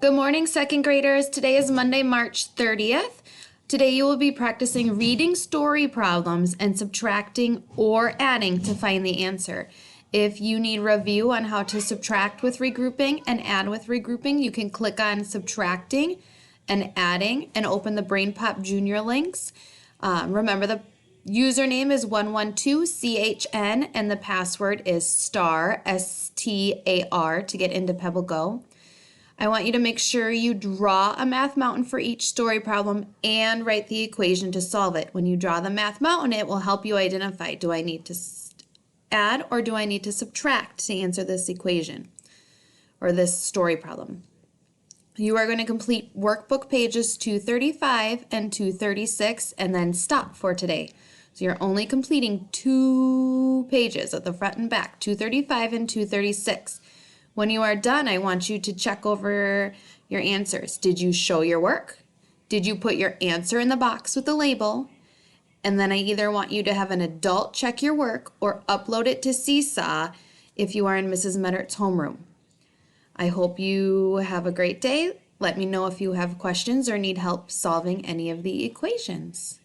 Good morning, second graders. Today is Monday, March 30th. Today you will be practicing reading story problems and subtracting or adding to find the answer. If you need review on how to subtract with regrouping and add with regrouping, you can click on subtracting and adding and open the BrainPop Junior links. Remember the username is 112CHN and the password is STAR, STAR, to get into Pebble Go. I want you to make sure you draw a math mountain for each story problem and write the equation to solve it. When you draw the math mountain, it will help you identify, do I need to add or do I need to subtract to answer this equation or this story problem? You are going to complete workbook pages 235 and 236 and then stop for today. So you're only completing 2 pages at the front and back, 235 and 236. When you are done, I want you to check over your answers. Did you show your work? Did you put your answer in the box with the label? And then I either want you to have an adult check your work or upload it to Seesaw if you are in Mrs. Meddert's homeroom. I hope you have a great day. Let me know if you have questions or need help solving any of the equations.